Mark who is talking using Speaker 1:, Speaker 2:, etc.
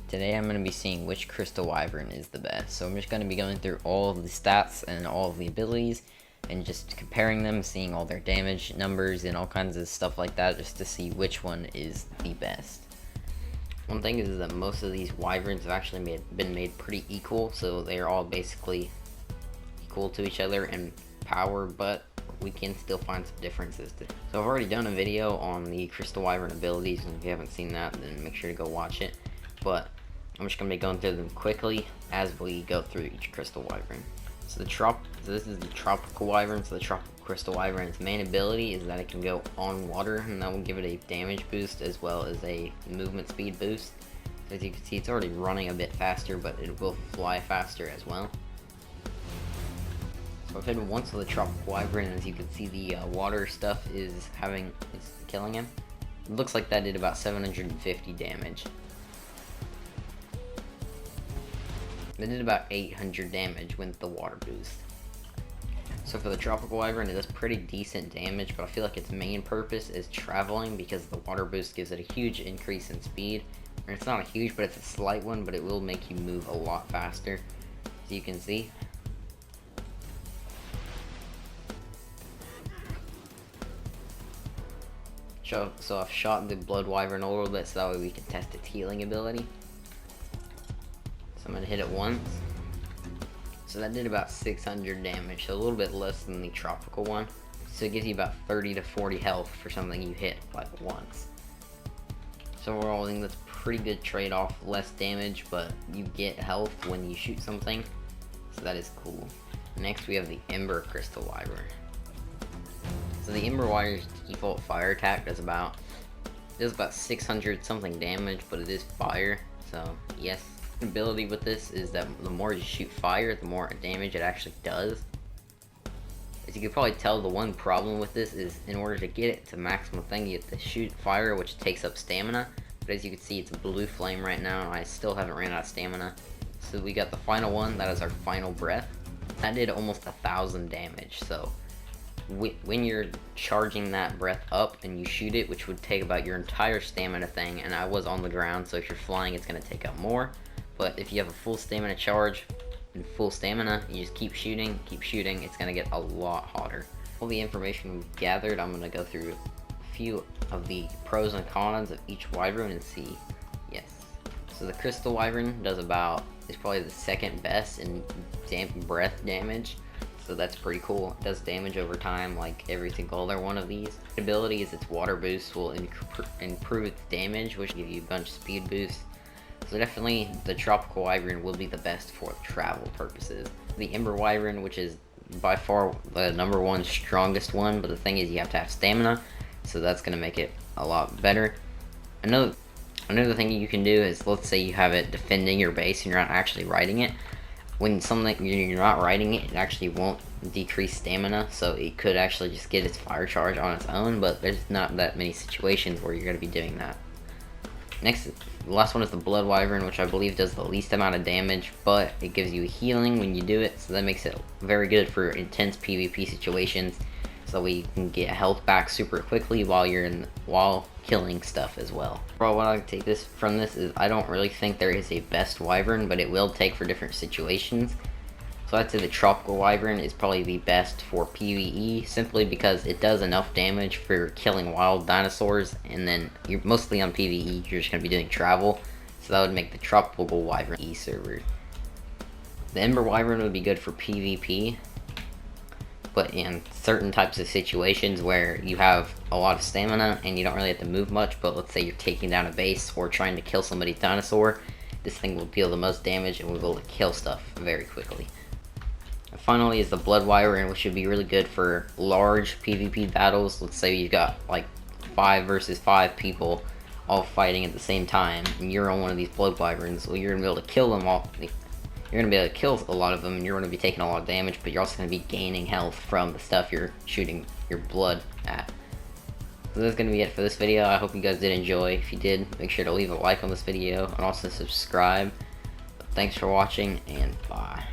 Speaker 1: Today I'm going to be seeing which Crystal Wyvern is the best. So I'm just going to be going through all of the stats and all of the abilities and just comparing them, seeing all their damage numbers and all kinds of stuff like that, just to see which one is the best. One thing is that most of these wyverns have actually been made pretty equal, so they're all basically equal to each other in power, but we can still find some differences. So I've already done a video on the Crystal Wyvern abilities, and if you haven't seen that, then make sure to go watch it. But I'm just going to be going through them quickly as we go through each Crystal Wyvern. So this is the Tropical Wyvern. So the Tropical Crystal Wyvern, its main ability is that it can go on water, and that will give it a damage boost as well as a movement speed boost. So as you can see, it's already running a bit faster, but it will fly faster as well. So I've hit once with the Tropical Wyvern, and as you can see, the water stuff is killing him. It looks like that did about 750 damage. It did about 800 damage with the water boost. So for the Tropical Wyvern, it does pretty decent damage, but I feel like its main purpose is traveling, because the water boost gives it a huge increase in speed. Or it's not a huge, but it's a slight one, but it will make you move a lot faster, as you can see. So I've shot the Blood Wyvern a little bit so that way we can test its healing ability. So I'm going to hit it once. So that did about 600 damage, so a little bit less than the Tropical one. So it gives you about 30 to 40 health for something you hit like once. So overall I think that's a pretty good trade-off. Less damage, but you get health when you shoot something. So that is cool. Next we have the Ember Crystal Wyvern. So the Ember Wyvern's default fire attack does about 600 something damage, but it is fire, so yes. The ability with this is that the more you shoot fire, the more damage it actually does. As you can probably tell, the one problem with this is in order to get it to maximum thing, you have to shoot fire, which takes up stamina. But as you can see, it's a blue flame right now, and I still haven't ran out of stamina. So we got the final one, that is our final breath. That did almost 1,000 damage, so when you're charging that breath up and you shoot it, which would take about your entire stamina thing, and I was on the ground, so if you're flying it's going to take up more. But if you have a full stamina charge and full stamina, you just keep shooting, it's going to get a lot hotter. All the information we've gathered, I'm going to go through a few of the pros and cons of each wyvern and see. Yes. So the Crystal Wyvern is probably the second best in breath damage. So that's pretty cool. It does damage over time like every single other one of these. The ability is its water boost will improve its damage, which will give you a bunch of speed boosts. So definitely the Tropical Wyvern will be the best for travel purposes. The Ember Wyvern, which is by far the #1 strongest one, but the thing is you have to have stamina, so that's going to make it a lot better. Another thing you can do is, let's say you have it defending your base and you're not actually riding it. When you're not riding it, it actually won't decrease stamina, so it could actually just get its fire charge on its own, but there's not that many situations where you're going to be doing that. Next, the last one is the Blood Wyvern, which I believe does the least amount of damage, but it gives you healing when you do it, so that makes it very good for intense PvP situations, so we can get health back super quickly while killing stuff as well. Overall, what I take from this is I don't really think there is a best wyvern, but it will take for different situations. So I'd say the Tropical Wyvern is probably the best for PvE, simply because it does enough damage for killing wild dinosaurs, and then you're mostly on PvE, you're just going to be doing travel, so that would make the Tropical Wyvern E server. The Ember Wyvern would be good for PvP, but in certain types of situations where you have a lot of stamina and you don't really have to move much, but let's say you're taking down a base or trying to kill somebody's dinosaur, this thing will deal the most damage and will be able to kill stuff very quickly. And finally is the Blood Wyvern, which should be really good for large PvP battles. Let's say you've got like 5 versus 5 people all fighting at the same time, and you're on one of these Blood Wyverns. Well, you're going to be able to kill them all. You're going to be able to kill a lot of them, and you're going to be taking a lot of damage, but you're also going to be gaining health from the stuff you're shooting your blood at. So that's going to be it for this video. I hope you guys did enjoy. If you did, make sure to leave a like on this video and also subscribe. Thanks for watching, and bye.